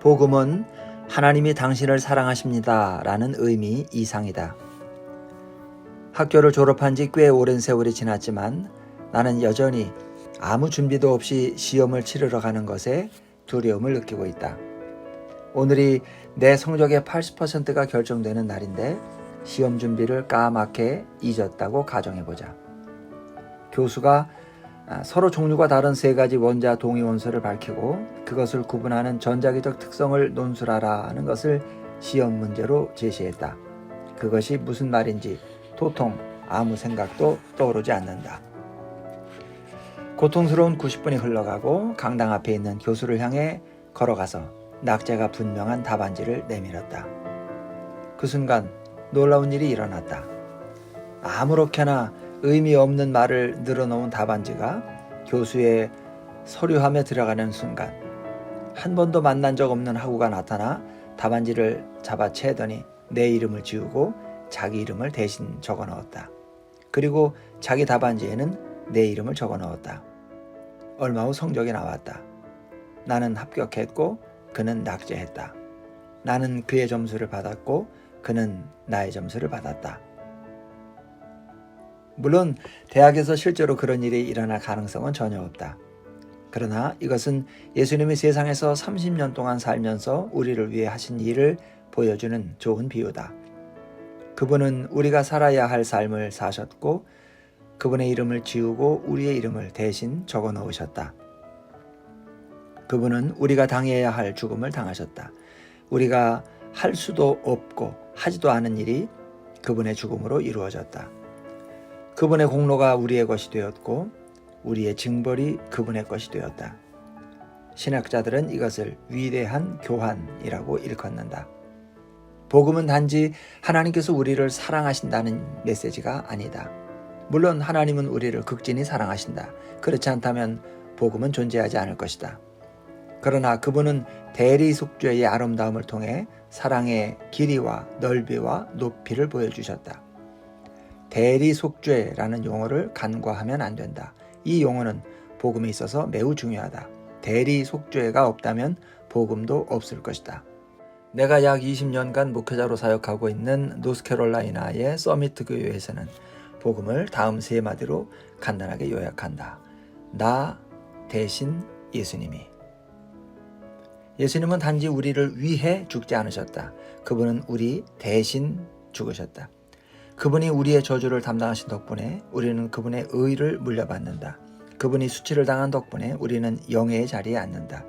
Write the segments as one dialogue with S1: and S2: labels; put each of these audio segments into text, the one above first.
S1: 복음은 하나님이 당신을 사랑하십니다 라는 의미 이상이다. 학교를 졸업한 지 꽤 오랜 세월이 지났지만 나는 여전히 아무 준비도 없이 시험을 치르러 가는 것에 두려움을 느끼고 있다. 오늘이 내 성적의 80%가 결정되는 날인데 시험 준비를 까맣게 잊었다고 가정해보자. 교수가 서로 종류가 다른 3가지 원자 동위원소를 밝히고 그것을 구분하는 전자기적 특성을 논술하라는 것을 시험 문제로 제시했다. 그것이 무슨 말인지 도통 아무 생각도 떠오르지 않는다. 고통스러운 90분이 흘러가고 강당 앞에 있는 교수를 향해 걸어가서 낙제가 분명한 답안지를 내밀었다. 그 순간 놀라운 일이 일어났다. 아무렇게나 의미 없는 말을 늘어놓은 답안지가 교수의 서류함에 들어가는 순간 한 번도 만난 적 없는 학우가 나타나 답안지를 잡아채더니 내 이름을 지우고 자기 이름을 대신 적어 넣었다. 그리고 자기 답안지에는 내 이름을 적어 넣었다. 얼마 후 성적이 나왔다. 나는 합격했고 그는 낙제했다. 나는 그의 점수를 받았고 그는 나의 점수를 받았다. 물론 대학에서 실제로 그런 일이 일어날 가능성은 전혀 없다. 그러나 이것은 예수님이 세상에서 30년 동안 살면서 우리를 위해 하신 일을 보여주는 좋은 비유다. 그분은 우리가 살아야 할 삶을 사셨고 그분의 이름을 지우고 우리의 이름을 대신 적어 넣으셨다. 그분은 우리가 당해야 할 죽음을 당하셨다. 우리가 할 수도 없고 하지도 않은 일이 그분의 죽음으로 이루어졌다. 그분의 공로가 우리의 것이 되었고 우리의 징벌이 그분의 것이 되었다. 신학자들은 이것을 위대한 교환이라고 일컫는다. 복음은 단지 하나님께서 우리를 사랑하신다는 메시지가 아니다. 물론 하나님은 우리를 극진히 사랑하신다. 그렇지 않다면 복음은 존재하지 않을 것이다. 그러나 그분은 대리속죄의 아름다움을 통해 사랑의 길이와 넓이와 높이를 보여주셨다. 대리속죄라는 용어를 간과하면 안 된다. 이 용어는 복음에 있어서 매우 중요하다. 대리속죄가 없다면 복음도 없을 것이다. 내가 약 20년간 목회자로 사역하고 있는 노스캐롤라이나의 서미트 교회에서는 복음을 다음 3마디로 간단하게 요약한다. 나 대신 예수님이. 예수님은 단지 우리를 위해 죽지 않으셨다. 그분은 우리 대신 죽으셨다. 그분이 우리의 저주를 담당하신 덕분에 우리는 그분의 의를 물려받는다. 그분이 수치를 당한 덕분에 우리는 영예의 자리에 앉는다.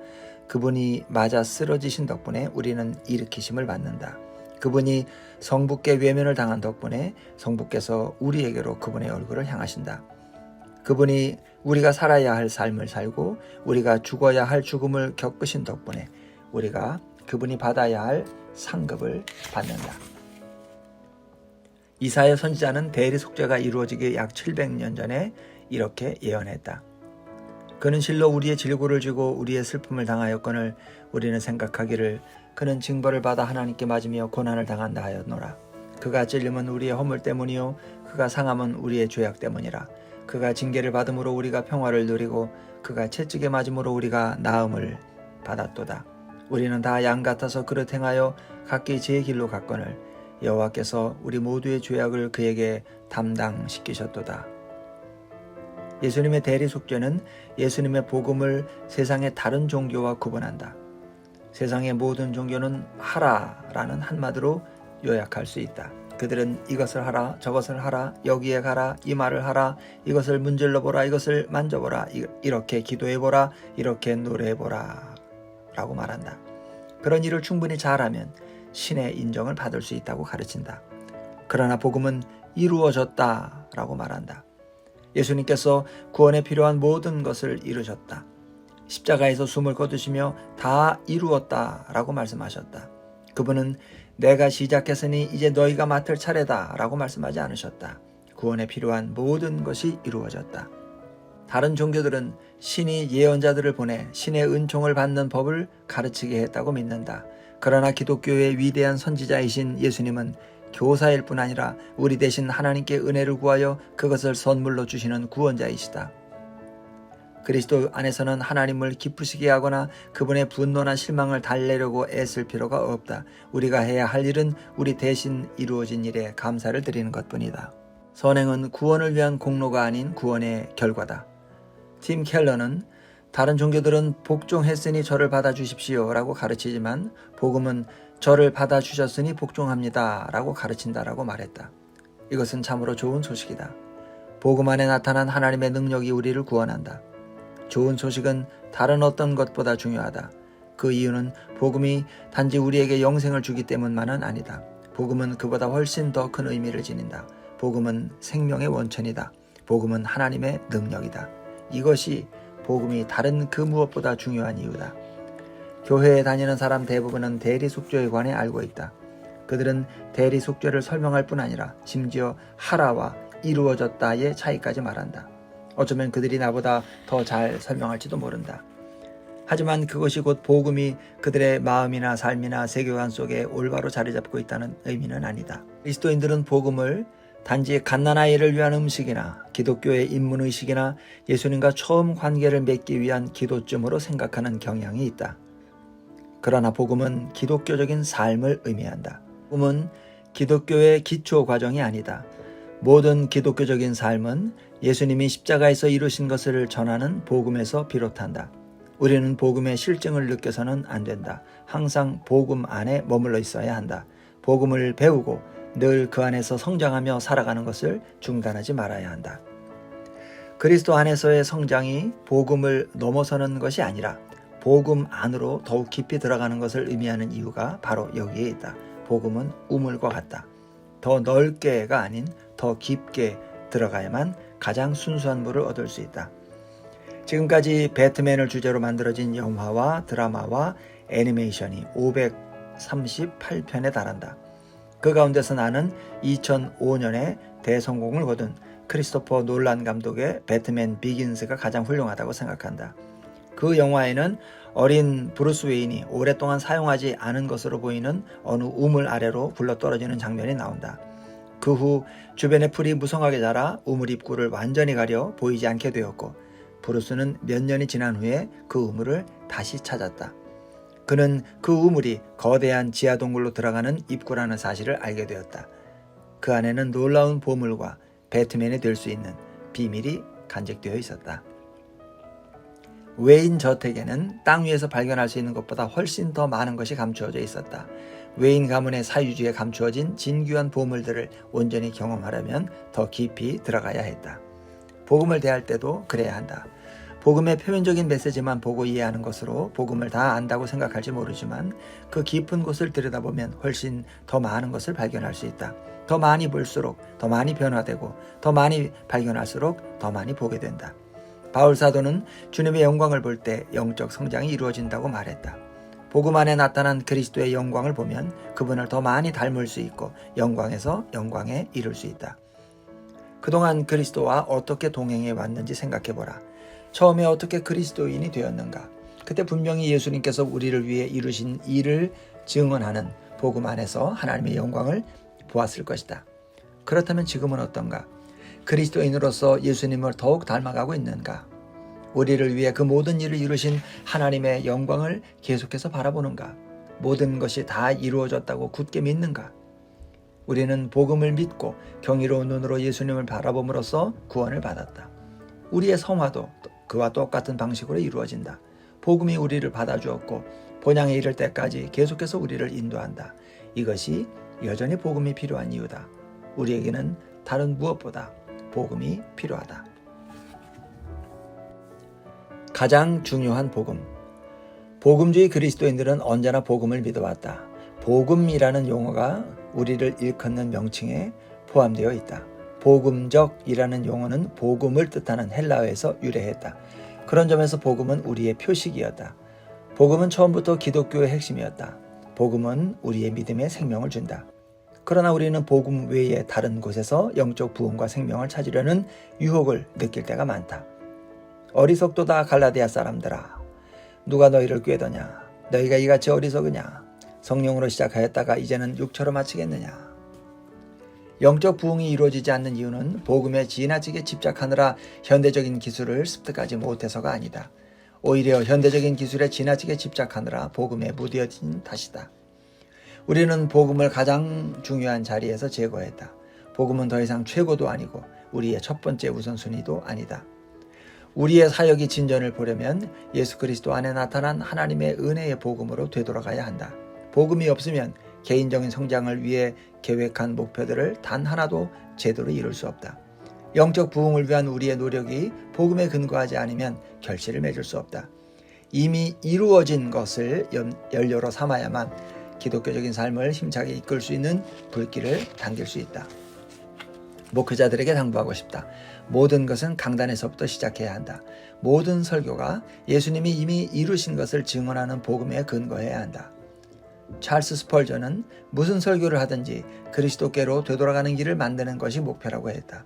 S1: 그분이 맞아 쓰러지신 덕분에 우리는 일으키심을 받는다. 그분이 성부께 외면을 당한 덕분에 성부께서 우리에게로 그분의 얼굴을 향하신다. 그분이 우리가 살아야 할 삶을 살고 우리가 죽어야 할 죽음을 겪으신 덕분에 우리가 그분이 받아야 할 상급을 받는다. 이사야 선지자는 대리속죄가 이루어지기 약 700년 전에 이렇게 예언했다. 그는 실로 우리의 질고를 지고 우리의 슬픔을 당하였거늘 우리는 생각하기를 그는 징벌을 받아 하나님께 맞으며 고난을 당한다 하였노라. 그가 찔림은 우리의 허물 때문이요 그가 상함은 우리의 죄악 때문이라. 그가 징계를 받음으로 우리가 평화를 누리고 그가 채찍에 맞음으로 우리가 나음을 받았도다. 우리는 다 양 같아서 그릇 행하여 각기 제 길로 갔거늘 여호와께서 우리 모두의 죄악을 그에게 담당시키셨도다. 예수님의 대리속죄는 예수님의 복음을 세상의 다른 종교와 구분한다. 세상의 모든 종교는 하라라는 한마디로 요약할 수 있다. 그들은 이것을 하라, 저것을 하라, 여기에 가라, 이 말을 하라, 이것을 문질러보라, 이것을 만져보라, 이렇게 기도해보라, 이렇게 노래해보라 라고 말한다. 그런 일을 충분히 잘하면 신의 인정을 받을 수 있다고 가르친다. 그러나 복음은 이루어졌다 라고 말한다. 예수님께서 구원에 필요한 모든 것을 이루셨다. 십자가에서 숨을 거두시며 다 이루었다 라고 말씀하셨다. 그분은 내가 시작했으니 이제 너희가 맡을 차례다 라고 말씀하지 않으셨다. 구원에 필요한 모든 것이 이루어졌다. 다른 종교들은 신이 예언자들을 보내 신의 은총을 받는 법을 가르치게 했다고 믿는다. 그러나 기독교의 위대한 선지자이신 예수님은 교사일 뿐 아니라 우리 대신 하나님께 은혜를 구하여 그것을 선물로 주시는 구원자이시다. 그리스도 안에서는 하나님을 기쁘시게 하거나 그분의 분노나 실망을 달래려고 애쓸 필요가 없다. 우리가 해야 할 일은 우리 대신 이루어진 일에 감사를 드리는 것뿐이다. 선행은 구원을 위한 공로가 아닌 구원의 결과다. 팀 켈러는 다른 종교들은 복종했으니 저를 받아주십시오 라고 가르치지만 복음은 저를 받아주셨으니 복종합니다 라고 가르친다라고 말했다. 이것은 참으로 좋은 소식이다. 복음 안에 나타난 하나님의 능력이 우리를 구원한다. 좋은 소식은 다른 어떤 것보다 중요하다. 그 이유는 복음이 단지 우리에게 영생을 주기 때문만은 아니다. 복음은 그보다 훨씬 더 큰 의미를 지닌다. 복음은 생명의 원천이다. 복음은 하나님의 능력이다. 이것이 복음이 다른 그 무엇보다 중요한 이유다. 교회에 다니는 사람 대부분은 대리 속죄에 관해 알고 있다. 그들은 대리 속죄를 설명할 뿐 아니라 심지어 하라와 이루어졌다의 차이까지 말한다. 어쩌면 그들이 나보다 더 잘 설명할지도 모른다. 하지만 그것이 곧 복음이 그들의 마음이나 삶이나 세계관 속에 올바로 자리 잡고 있다는 의미는 아니다. 그리스도인들은 복음을 단지 갓난아이를 위한 음식이나 기독교의 입문의식이나 예수님과 처음 관계를 맺기 위한 기도쯤으로 생각하는 경향이 있다. 그러나 복음은 기독교적인 삶을 의미한다. 복음은 기독교의 기초 과정이 아니다. 모든 기독교적인 삶은 예수님이 십자가에서 이루신 것을 전하는 복음에서 비롯한다. 우리는 복음의 실증을 느껴서는 안 된다. 항상 복음 안에 머물러 있어야 한다. 복음을 배우고 늘 그 안에서 성장하며 살아가는 것을 중단하지 말아야 한다. 그리스도 안에서의 성장이 복음을 넘어서는 것이 아니라 복음 안으로 더욱 깊이 들어가는 것을 의미하는 이유가 바로 여기에 있다. 복음은 우물과 같다. 더 넓게가 아닌 더 깊게 들어가야만 가장 순수한 물을 얻을 수 있다. 지금까지 배트맨을 주제로 만들어진 영화와 드라마와 애니메이션이 538편에 달한다. 그 가운데서 나는 2005년에 대성공을 거둔 크리스토퍼 놀란 감독의 배트맨 비긴스가 가장 훌륭하다고 생각한다. 그 영화에는 어린 브루스 웨인이 오랫동안 사용하지 않은 것으로 보이는 어느 우물 아래로 굴러떨어지는 장면이 나온다. 그 후 주변의 풀이 무성하게 자라 우물 입구를 완전히 가려 보이지 않게 되었고 브루스는 몇 년이 지난 후에 그 우물을 다시 찾았다. 그는 그 우물이 거대한 지하동굴로 들어가는 입구라는 사실을 알게 되었다. 그 안에는 놀라운 보물과 배트맨이 될 수 있는 비밀이 간직되어 있었다. 웨인 저택에는 땅 위에서 발견할 수 있는 것보다 훨씬 더 많은 것이 감추어져 있었다. 웨인 가문의 사유지에 감추어진 진귀한 보물들을 온전히 경험하려면 더 깊이 들어가야 했다. 복음을 대할 때도 그래야 한다. 복음의 표면적인 메시지만 보고 이해하는 것으로 복음을 다 안다고 생각할지 모르지만 그 깊은 곳을 들여다보면 훨씬 더 많은 것을 발견할 수 있다. 더 많이 볼수록 더 많이 변화되고 더 많이 발견할수록 더 많이 보게 된다. 바울 사도는 주님의 영광을 볼 때 영적 성장이 이루어진다고 말했다. 복음 안에 나타난 그리스도의 영광을 보면 그분을 더 많이 닮을 수 있고 영광에서 영광에 이를 수 있다. 그동안 그리스도와 어떻게 동행해 왔는지 생각해보라. 처음에 어떻게 그리스도인이 되었는가? 그때 분명히 예수님께서 우리를 위해 이루신 일을 증언하는 복음 안에서 하나님의 영광을 보았을 것이다. 그렇다면 지금은 어떤가? 그리스도인으로서 예수님을 더욱 닮아가고 있는가? 우리를 위해 그 모든 일을 이루신 하나님의 영광을 계속해서 바라보는가? 모든 것이 다 이루어졌다고 굳게 믿는가? 우리는 복음을 믿고 경이로운 눈으로 예수님을 바라봄으로써 구원을 받았다. 우리의 성화도 그와 똑같은 방식으로 이루어진다. 복음이 우리를 받아주었고 본향에 이를 때까지 계속해서 우리를 인도한다. 이것이 여전히 복음이 필요한 이유다. 우리에게는 다른 무엇보다 복음이 필요하다. 가장 중요한 복음. 복음주의 그리스도인들은 언제나 복음을 믿어왔다. 복음이라는 용어가 우리를 일컫는 명칭에 포함되어 있다. 복음적이라는 용어는 복음을 뜻하는 헬라어에서 유래했다. 그런 점에서 복음은 우리의 표식이었다. 복음은 처음부터 기독교의 핵심이었다. 복음은 우리의 믿음에 생명을 준다. 그러나 우리는 복음 외에 다른 곳에서 영적 부흥과 생명을 찾으려는 유혹을 느낄 때가 많다. 어리석도다 갈라디아 사람들아, 누가 너희를 꾀더냐? 너희가 이같이 어리석으냐? 성령으로 시작하였다가 이제는 육처로 마치겠느냐? 영적 부흥이 이루어지지 않는 이유는 복음에 지나치게 집착하느라 현대적인 기술을 습득하지 못해서가 아니다. 오히려 현대적인 기술에 지나치게 집착하느라 복음에 무뎌진 탓이다. 우리는 복음을 가장 중요한 자리에서 제거했다. 복음은 더 이상 최고도 아니고 우리의 첫 번째 우선순위도 아니다. 우리의 사역이 진전을 보려면 예수 그리스도 안에 나타난 하나님의 은혜의 복음으로 되돌아가야 한다. 복음이 없으면 개인적인 성장을 위해 계획한 목표들을 단 하나도 제대로 이룰 수 없다. 영적 부흥을 위한 우리의 노력이 복음에 근거하지 않으면 결실을 맺을 수 없다. 이미 이루어진 것을 연료로 삼아야만 기독교적인 삶을 힘차게 이끌 수 있는 불길을 당길 수 있다. 목회자들에게 당부하고 싶다. 모든 것은 강단에서부터 시작해야 한다. 모든 설교가 예수님이 이미 이루신 것을 증언하는 복음에 근거해야 한다. 찰스 스펄전은 무슨 설교를 하든지 그리스도께로 되돌아가는 길을 만드는 것이 목표라고 했다.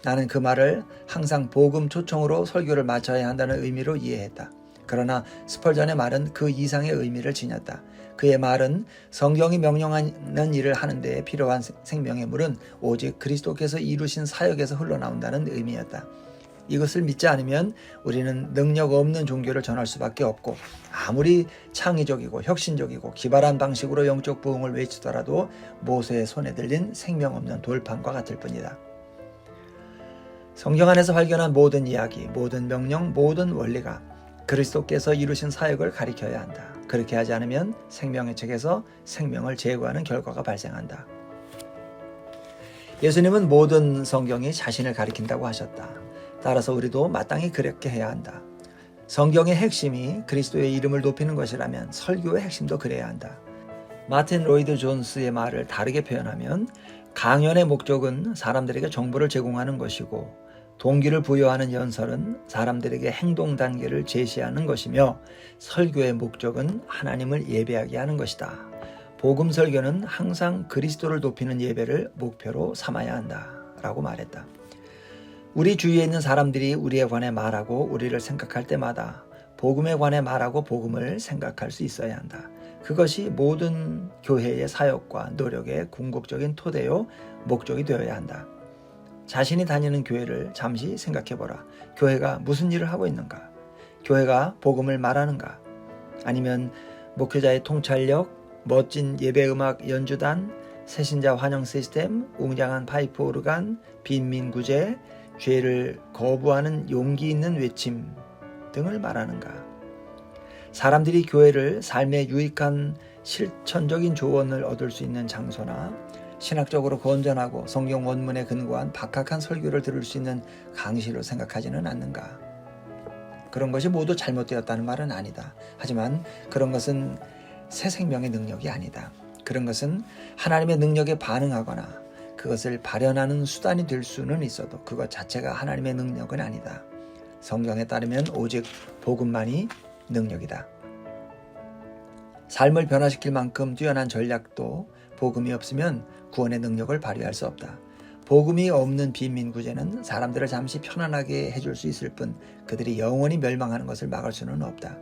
S1: 나는 그 말을 항상 복음 초청으로 설교를 마쳐야 한다는 의미로 이해했다. 그러나 스펄전의 말은 그 이상의 의미를 지녔다. 그의 말은 성경이 명령하는 일을 하는 데 필요한 생명의 물은 오직 그리스도께서 이루신 사역에서 흘러나온다는 의미였다. 이것을 믿지 않으면 우리는 능력 없는 종교를 전할 수밖에 없고 아무리 창의적이고 혁신적이고 기발한 방식으로 영적 부흥을 외치더라도 모세의 손에 들린 생명 없는 돌판과 같을 뿐이다. 성경 안에서 발견한 모든 이야기, 모든 명령, 모든 원리가 그리스도께서 이루신 사역을 가리켜야 한다. 그렇게 하지 않으면 생명의 책에서 생명을 제거하는 결과가 발생한다. 예수님은 모든 성경이 자신을 가리킨다고 하셨다. 따라서 우리도 마땅히 그렇게 해야 한다. 성경의 핵심이 그리스도의 이름을 높이는 것이라면 설교의 핵심도 그래야 한다. 마틴 로이드 존스의 말을 다르게 표현하면 강연의 목적은 사람들에게 정보를 제공하는 것이고 동기를 부여하는 연설은 사람들에게 행동 단계를 제시하는 것이며 설교의 목적은 하나님을 예배하게 하는 것이다. 복음 설교는 항상 그리스도를 높이는 예배를 목표로 삼아야 한다 라고 말했다. 우리 주위에 있는 사람들이 우리에 관해 말하고 우리를 생각할 때마다 복음에 관해 말하고 복음을 생각할 수 있어야 한다. 그것이 모든 교회의 사역과 노력의 궁극적인 토대요 목적이 되어야 한다. 자신이 다니는 교회를 잠시 생각해보라. 교회가 무슨 일을 하고 있는가? 교회가 복음을 말하는가? 아니면 목회자의 통찰력, 멋진 예배음악 연주단, 새신자 환영 시스템, 웅장한 파이프 오르간, 빈민구제, 죄를 거부하는 용기 있는 외침 등을 말하는가? 사람들이 교회를 삶에 유익한 실천적인 조언을 얻을 수 있는 장소나 신학적으로 건전하고 성경 원문에 근거한 박학한 설교를 들을 수 있는 강의실로 생각하지는 않는가? 그런 것이 모두 잘못되었다는 말은 아니다. 하지만 그런 것은 새 생명의 능력이 아니다. 그런 것은 하나님의 능력에 반응하거나 그것을 발현하는 수단이 될 수는 있어도 그것 자체가 하나님의 능력은 아니다. 성경에 따르면 오직 복음만이 능력이다. 삶을 변화시킬 만큼 뛰어난 전략도 복음이 없으면 구원의 능력을 발휘할 수 없다. 복음이 없는 빈민구제는 사람들을 잠시 편안하게 해줄 수 있을 뿐 그들이 영원히 멸망하는 것을 막을 수는 없다.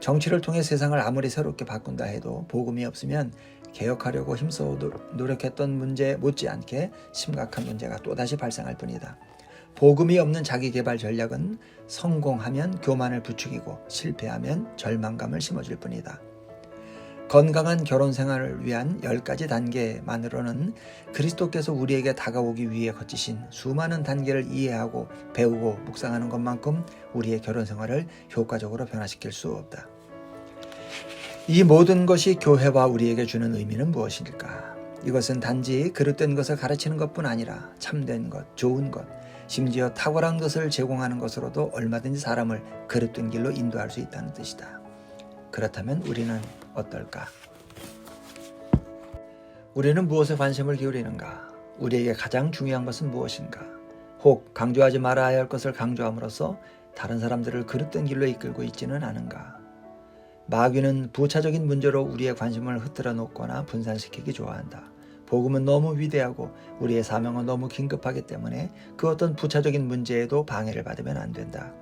S1: 정치를 통해 세상을 아무리 새롭게 바꾼다 해도 복음이 없으면 개혁하려고 힘써 노력했던 문제 못지않게 심각한 문제가 또다시 발생할 뿐이다. 복음이 없는 자기개발 전략은 성공하면 교만을 부추기고 실패하면 절망감을 심어줄 뿐이다. 건강한 결혼 생활을 위한 10가지 단계만으로는 그리스도께서 우리에게 다가오기 위해 거치신 수많은 단계를 이해하고 배우고 묵상하는 것만큼 우리의 결혼 생활을 효과적으로 변화시킬 수 없다. 이 모든 것이 교회와 우리에게 주는 의미는 무엇일까? 이것은 단지 그릇된 것을 가르치는 것뿐 아니라 참된 것, 좋은 것, 심지어 탁월한 것을 제공하는 것으로도 얼마든지 사람을 그릇된 길로 인도할 수 있다는 뜻이다. 그렇다면 우리는 어떨까? 우리는 무엇에 관심을 기울이는가? 우리에게 가장 중요한 것은 무엇인가? 혹 강조하지 말아야 할 것을 강조함으로써 다른 사람들을 그릇된 길로 이끌고 있지는 않은가? 마귀는 부차적인 문제로 우리의 관심을 흐트러 놓거나 분산시키기 좋아한다. 복음은 너무 위대하고 우리의 사명은 너무 긴급하기 때문에 그 어떤 부차적인 문제에도 방해를 받으면 안 된다.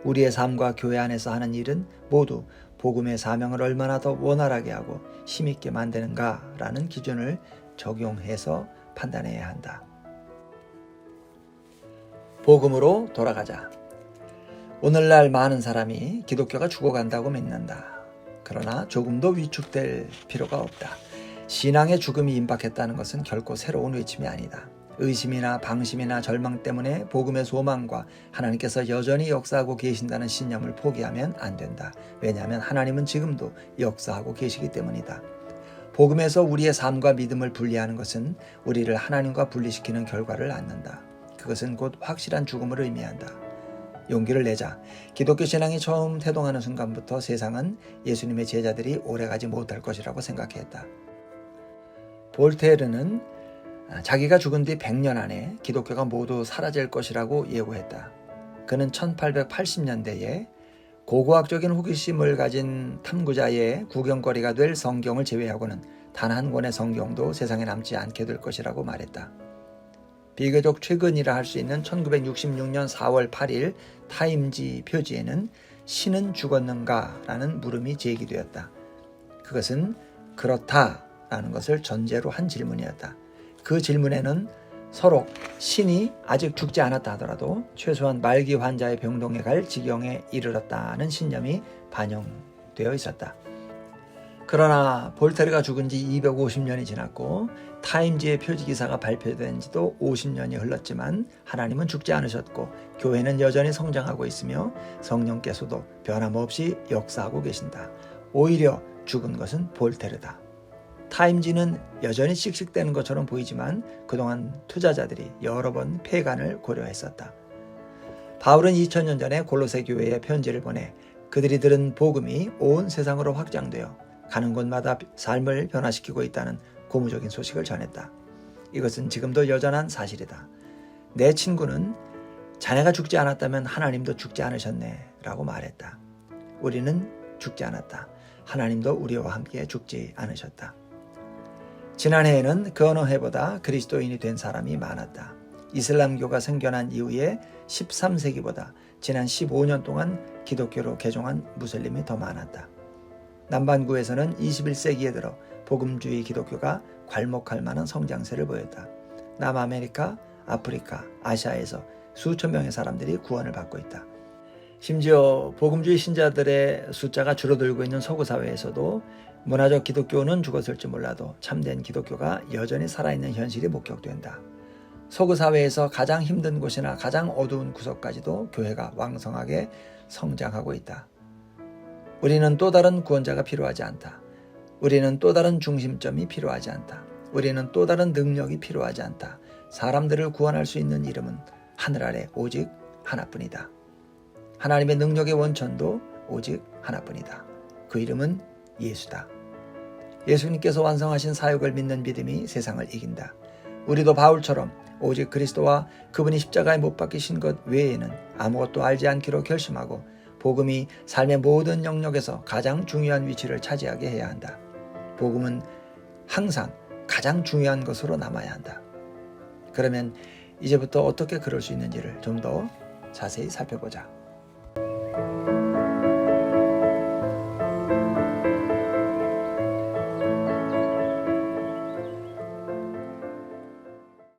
S1: 우리의 삶과 교회 안에서 하는 일은 모두 복음의 사명을 얼마나 더 원활하게 하고 힘있게 만드는가라는 기준을 적용해서 판단해야 한다. 복음으로 돌아가자. 오늘날 많은 사람이 기독교가 죽어간다고 믿는다. 그러나 조금도 위축될 필요가 없다. 신앙의 죽음이 임박했다는 것은 결코 새로운 외침이 아니다. 의심이나 방심이나 절망 때문에 복음의 소망과 하나님께서 여전히 역사하고 계신다는 신념을 포기하면 안 된다. 왜냐하면 하나님은 지금도 역사하고 계시기 때문이다. 복음에서 우리의 삶과 믿음을 분리하는 것은 우리를 하나님과 분리시키는 결과를 낳는다. 그것은 곧 확실한 죽음을 의미한다. 용기를 내자. 기독교 신앙이 처음 태동하는 순간부터 세상은 예수님의 제자들이 오래가지 못할 것이라고 생각했다. 볼테르는 자기가 죽은 뒤 100년 안에 기독교가 모두 사라질 것이라고 예고했다. 그는 1880년대에 고고학적인 호기심을 가진 탐구자의 구경거리가 될 성경을 제외하고는 단 한 권의 성경도 세상에 남지 않게 될 것이라고 말했다. 비교적 최근이라 할 수 있는 1966년 4월 8일 타임지 표지에는 신은 죽었는가? 라는 물음이 제기되었다. 그것은 그렇다라는 것을 전제로 한 질문이었다. 그 질문에는 서로 신이 아직 죽지 않았다 하더라도 최소한 말기 환자의 병동에 갈 지경에 이르렀다는 신념이 반영되어 있었다. 그러나 볼테르가 죽은 지 250년이 지났고 타임지의 표지기사가 발표된 지도 50년이 흘렀지만 하나님은 죽지 않으셨고 교회는 여전히 성장하고 있으며 성령께서도 변함없이 역사하고 계신다. 오히려 죽은 것은 볼테르다. 타임지는 여전히 씩씩대는 것처럼 보이지만 그동안 투자자들이 여러 번 폐간을 고려했었다. 바울은 2000년 전에 골로새 교회에 편지를 보내 그들이 들은 복음이 온 세상으로 확장되어 가는 곳마다 삶을 변화시키고 있다는 고무적인 소식을 전했다. 이것은 지금도 여전한 사실이다. 내 친구는 자네가 죽지 않았다면 하나님도 죽지 않으셨네 라고 말했다. 우리는 죽지 않았다. 하나님도 우리와 함께 죽지 않으셨다. 지난해에는 그 어느 해보다 그리스도인이 된 사람이 많았다. 이슬람교가 생겨난 이후에 13세기보다 지난 15년 동안 기독교로 개종한 무슬림이 더 많았다. 남반구에서는 21세기에 들어 복음주의 기독교가 괄목할 만한 성장세를 보였다. 남아메리카, 아프리카, 아시아에서 수천 명의 사람들이 구원을 받고 있다. 심지어 복음주의 신자들의 숫자가 줄어들고 있는 서구 사회에서도 문화적 기독교는 죽었을지 몰라도 참된 기독교가 여전히 살아있는 현실이 목격된다. 서구 사회에서 가장 힘든 곳이나 가장 어두운 구석까지도 교회가 왕성하게 성장하고 있다. 우리는 또 다른 구원자가 필요하지 않다. 우리는 또 다른 중심점이 필요하지 않다. 우리는 또 다른 능력이 필요하지 않다. 사람들을 구원할 수 있는 이름은 하늘 아래 오직 하나뿐이다. 하나님의 능력의 원천도 오직 하나뿐이다. 그 이름은 예수다. 예수님께서 완성하신 사역을 믿는 믿음이 세상을 이긴다. 우리도 바울처럼 오직 그리스도와 그분이 십자가에 못 박히신 것 외에는 아무것도 알지 않기로 결심하고 복음이 삶의 모든 영역에서 가장 중요한 위치를 차지하게 해야 한다. 복음은 항상 가장 중요한 것으로 남아야 한다. 그러면 이제부터 어떻게 그럴 수 있는지를 좀 더 자세히 살펴보자.